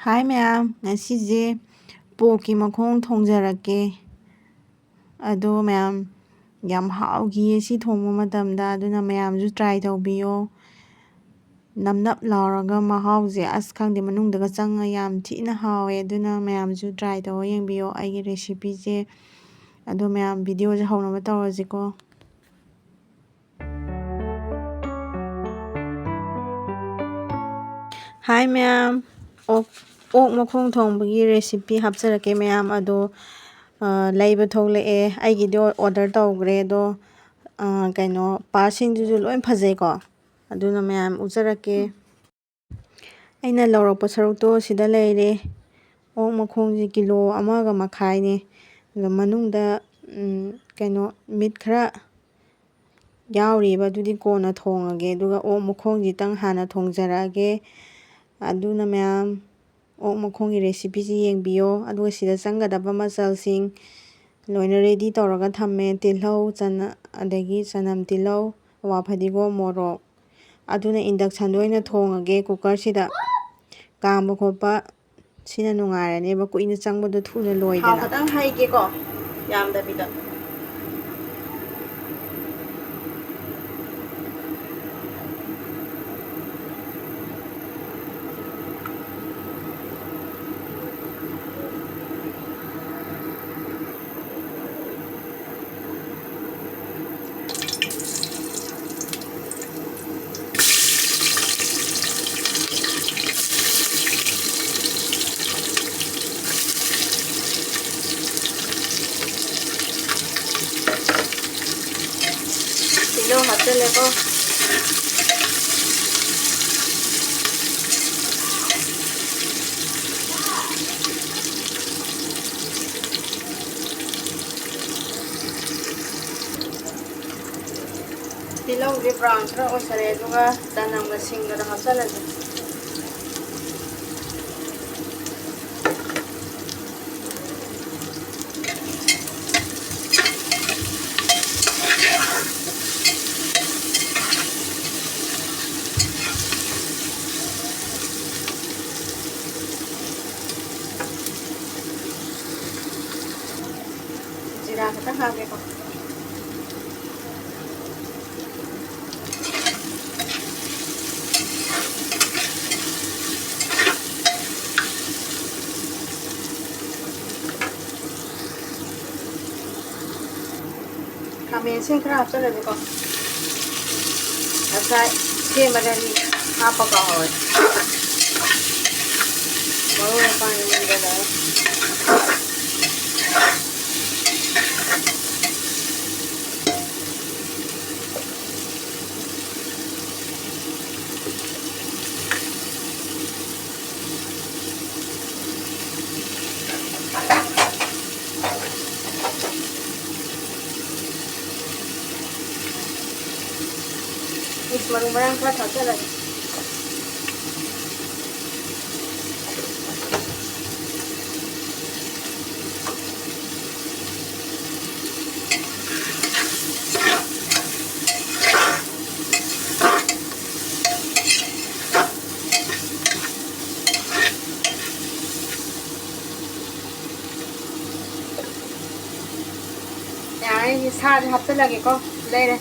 Hi ma'am, ngasize porkki makhong thongjarake. Ado ma'am, yam haugiye si thongba matamda aduna mayamju try tawbiyo. Namnap lauraga mahauze as khangde manungdaga changa yam thina hawe aduna mayamju try tawo yengbiyo aigi recipe je. Ado ma'am video je hawnaba tawrajeko. Hi ma'am, ok makhong thongbagi recipe hapjarake ma'am ado ꯂꯩꯕ ꯊꯣꯛꯂꯛꯑꯦ ꯑꯩꯒꯤꯗꯣ order ꯇꯧꯈ꯭ꯔꯦ ꯑꯗꯣ ꯀꯩꯅꯣ ꯄꯥꯔꯠꯁꯤꯡꯗꯨꯁꯨ ꯂꯣꯏ ꯐꯖꯩꯀꯣ ꯑꯗꯨꯅ ꯃꯌꯥꯝ ꯎꯠꯆꯔꯛꯀꯦ ꯑꯩꯅ ꯂꯧꯔꯛꯄ ꯁꯔꯨꯛꯇꯣ ꯁꯤꯗ ꯂꯩꯔꯦ ꯑꯣꯛ ꯃꯈꯣꯡꯁꯦ ꯀꯤꯂꯣ 1.5ꯅꯦ ꯑꯗꯣ ꯃꯅꯨꯡꯗ ꯀꯩꯅꯣ ꯃꯤꯠ ꯈꯔ ꯌꯥꯎꯔꯤꯕ ꯑꯗꯨꯗꯤ ꯀꯣꯟꯅ ꯊꯣꯡꯉꯒꯦ ꯑꯗꯨꯒ ꯑꯣꯛ ꯃꯈꯣꯡꯁꯤꯇꯪ ꯍꯥꯟꯅ ꯊꯣꯡꯖꯔꯛꯑꯒꯦ ꯑꯗꯨꯅ ꯃꯌꯥꯝ ꯑꯣꯛ ꯃꯈꯣꯡꯒꯤ ꯔꯦꯁꯤꯄꯤꯁꯤ ꯌꯦꯡꯕꯤꯌꯣ ꯑꯗꯨꯒ ꯁꯤꯗ ꯆꯪꯒꯗꯕ ꯃꯆꯜꯁꯤꯡ ꯂꯣꯏꯅ ꯔꯦꯗꯤ ꯇꯧꯔꯒ ꯊꯝꯃꯦ ꯇꯤꯜꯍꯧ ꯑꯗꯒꯤ ꯆꯅꯝ ꯇꯤꯜꯍꯧ ꯑꯋꯥ ꯐꯗꯤꯒꯣꯝ ꯃꯣꯔꯣꯛ ꯑꯗꯨꯅ ꯏꯟꯗꯛꯁꯟꯗ ꯑꯣꯏꯅ ꯊꯣꯡꯉꯒꯦ ꯀꯨꯀꯔꯁꯤꯗ ꯀꯥꯝꯕ ꯈꯣꯠꯄ ꯁꯤꯅ ꯅꯨꯡꯉꯥꯏꯔꯅꯦꯕ ꯀꯨꯏꯅ ꯆꯪꯕꯗꯣ ꯊꯨꯅ ꯂꯣꯏꯗꯅ ꯊꯥꯎ ꯈꯇꯪ ꯍꯩꯒꯦꯀꯣ ꯌꯥꯝꯗꯕꯤꯗ ꯇꯤꯜꯍꯧ ꯍꯥꯞꯆꯜꯂꯦꯀꯣ ꯇꯤꯜꯍꯧꯁꯦ ꯕ꯭ꯔꯥꯎꯟ ꯈꯔ ꯑꯣꯏꯁꯜꯂꯦ ꯑꯗꯨꯒ ꯆꯅꯝꯒ ꯁꯤꯡꯒꯗ ꯍꯥꯞꯆꯜꯂꯁꯦ ꯖꯤꯔꯥ ꯈꯛꯇꯪ ꯍꯥꯞꯀꯦꯀꯣ ꯈꯥꯃꯦꯟꯁꯤꯡ ꯈꯔ ꯍꯥꯞꯆꯜꯂꯁꯦꯀꯣ ꯉꯁꯥꯏ ꯁꯦꯝꯕꯗꯗꯤ ꯍꯥꯞꯄ ꯀꯥꯎꯍꯧꯔꯦ ꯃꯔꯣꯏ ꯃꯄꯥꯡ ꯃꯨꯟꯖꯜꯂꯛꯑꯦ ꯃꯔꯨ ꯃꯔꯥꯡ ꯈꯔ ꯊꯥꯛꯆꯜꯂꯁꯦ ꯌꯥꯔꯦ ꯁꯥꯁꯦ ꯍꯥꯞꯆꯜꯂꯒꯦꯀꯣ ꯂꯩꯔꯦ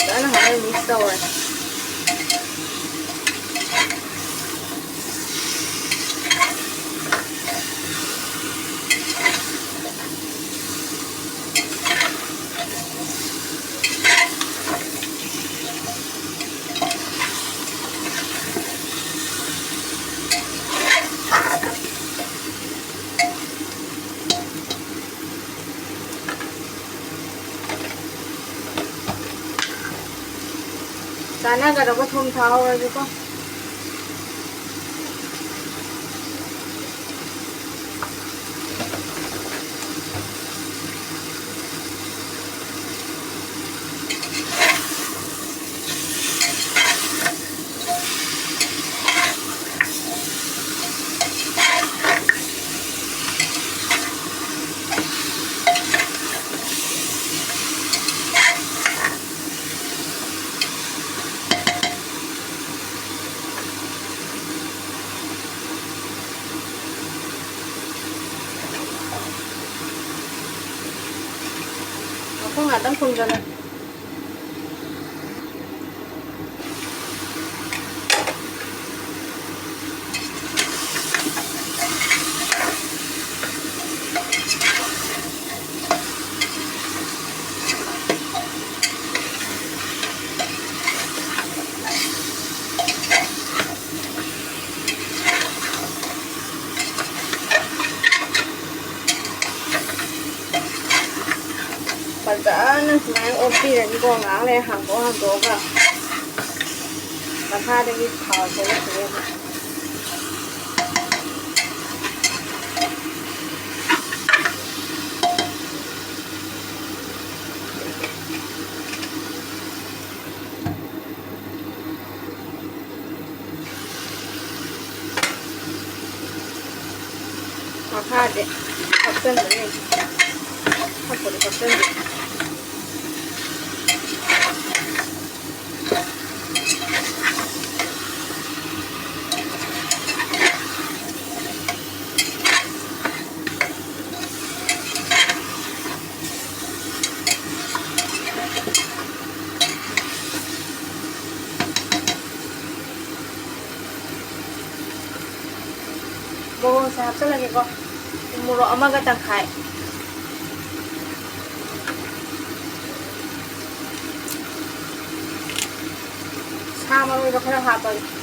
فأنا هعمل مستوى Sana gak dapat thum thao rồi chứ con ꯃꯈꯣꯡ ꯉꯥꯛꯇꯪ ꯊꯣꯡꯖꯜꯂꯦ ꯐꯖꯅ ꯁꯨꯃꯥꯏꯅ ꯑꯣꯠꯄꯤꯔꯅꯤꯀꯣ ꯉꯥꯏꯍꯥꯛ ꯂꯩꯔ ꯍꯥꯡꯗꯣꯛꯑꯒ ꯃꯈꯥꯗꯒꯤ ꯊꯥꯎ ꯊꯣꯛꯂꯛꯈꯤꯅꯦꯕ ꯃꯈꯥꯗꯤ ꯍꯥꯞꯆꯟꯕꯅꯤ ꯍꯥꯞꯄꯗꯤ ꯍꯥꯞꯆꯟꯕꯤ ꯃꯣꯔꯣꯛꯁꯦ ꯍꯥꯞꯆꯜꯂꯒꯦꯀꯣ ꯃꯣꯔꯣꯛ ꯑꯃꯒ ꯇꯪꯈꯥꯏ ꯁꯥ ꯃꯔꯣꯏꯗꯣ ꯈꯔ ꯍꯥꯞꯄꯒꯦ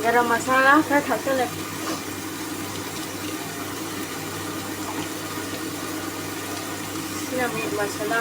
गरम मसाला खरा थक्चल्ले मीट मसाला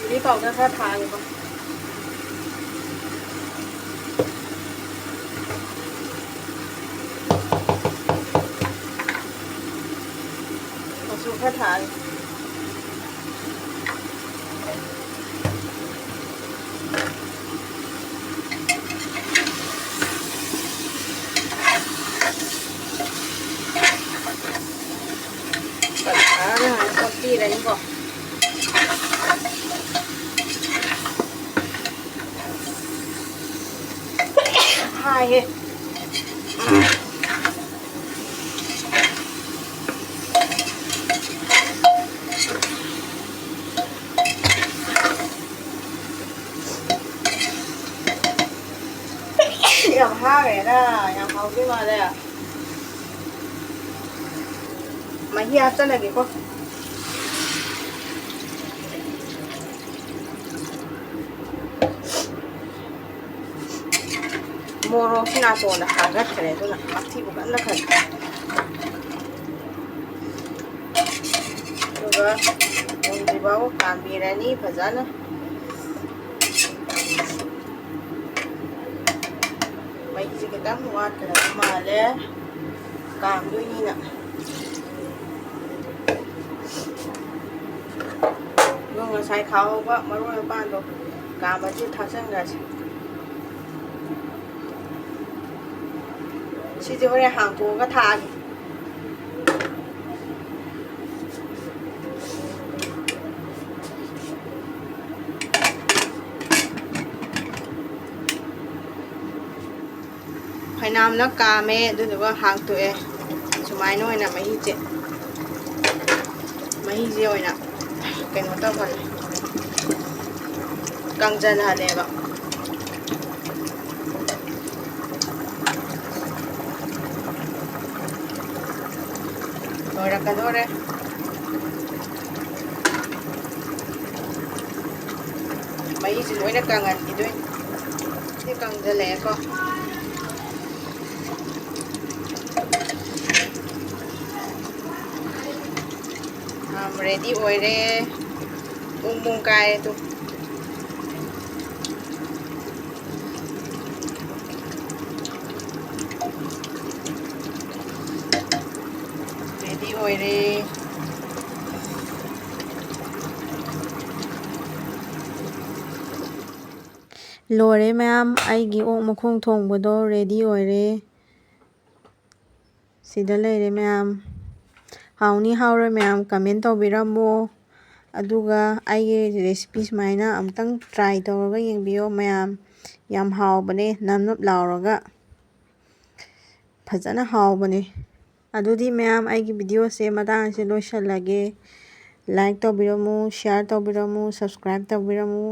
चिली पाउडर खरा थांगेको मसुर खरा थांगे रहीको हाय yam hage라 yam haugi male mahi hapchalageको मोरोक्सि नातोंदा हागꯠꯈ꯭ꯔꯦ ꯑꯗꯨꯅ ꯃꯊꯤꯕꯨ ꯀꯟꯅ ꯈꯜꯂꯦ ꯑꯗꯨꯒ ꯃꯨꯟꯗ꯭ꯔꯤꯐꯥꯎ ꯀꯥꯝꯕꯤꯔꯅꯤ ꯐꯖꯅ ꯃꯩꯁꯦ ꯈꯤꯇꯪ ꯋꯥꯠꯀꯗꯕ ꯃꯥꯜꯂꯦ ꯀꯥꯝꯗꯣꯏꯅꯤꯅ ꯑꯗꯨꯒ ꯉꯁꯥꯏ ꯈꯥꯛꯍꯧꯕ ꯃꯔꯣꯏ ꯃꯄꯥꯡꯗꯣ ꯀꯥꯝꯕꯁꯤ ꯊꯥꯛꯆꯟꯈ꯭ꯔꯁꯤ 시제 오래 한국어가 다 파이남나 까메 두두가 항토에 수마이노 오이나 마히제 오이나 그노 떠벌 ꯀꯪꯖꯜꯍꯜꯂꯦꯕ ꯂꯣꯏꯔꯛꯀꯗꯣꯔꯦ ꯃꯍꯤꯁꯤ ꯂꯣꯏꯅ ꯀꯪꯍꯟꯈꯤꯗꯣꯏꯅꯤ ꯁꯤ ꯀꯪꯖꯜꯂꯛꯑꯦꯀꯣ ꯔꯦꯗꯤ ꯑꯣꯏꯔꯦ ꯎꯝ ꯀꯥꯏꯔꯦ ꯇꯨ ꯔꯦꯗꯤ ꯑꯣꯏꯔꯦ ꯂꯣꯏꯔꯦ ꯃꯌꯥꯝ ꯑꯩꯒꯤ ꯑꯣꯛ ꯃꯈꯣꯡ ꯊꯣꯡꯕꯗꯣ ꯔꯦꯗꯤ ꯑꯣꯏꯔꯦ ꯁꯤꯗ ꯂꯩꯔꯦ ꯃꯌꯥꯝ ꯍꯥꯎꯅꯤ ꯍꯥꯎꯔꯣꯏ ꯃꯌꯥꯝ ꯀꯃꯦꯟ ꯇꯧꯕꯤꯔꯝꯃꯣ ꯑꯗꯨꯒ ꯑꯩꯒꯤ ꯔꯦꯁꯤꯄꯤ ꯁꯨꯃꯥꯏꯅ ꯑꯝꯇꯪ ꯇ꯭ꯔꯥꯏ ꯇꯧꯔꯒ ꯌꯦꯡꯕꯤꯌꯣ ꯃꯌꯥꯝ ꯌꯥꯝ ꯍꯥꯎꯕꯅꯦ ꯅꯞ ꯅꯞ ꯂꯥꯎꯔꯒ ꯐꯖꯅ ꯍꯥꯎꯕꯅꯦ ꯑꯗꯨꯗꯤ ꯃꯌꯥꯝ ꯑꯩꯒꯤ ꯚꯤꯗꯤꯑꯣꯁꯦ ꯃꯇꯥꯡ ꯑꯁꯤ ꯂꯣꯏꯁꯜꯂꯒꯦ ꯂꯥꯏꯛ ꯇꯧꯕꯤꯔꯝꯃꯨ ꯁꯤꯌꯥꯔ ꯇꯧꯕꯤꯔꯝꯃꯨ ꯁꯕꯁꯀ꯭ꯔꯥꯏꯕ ꯇꯧꯕꯤꯔꯝꯃꯨ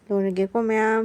ꯂꯣꯏꯔꯒꯦꯀꯣ ꯃꯌꯥꯝ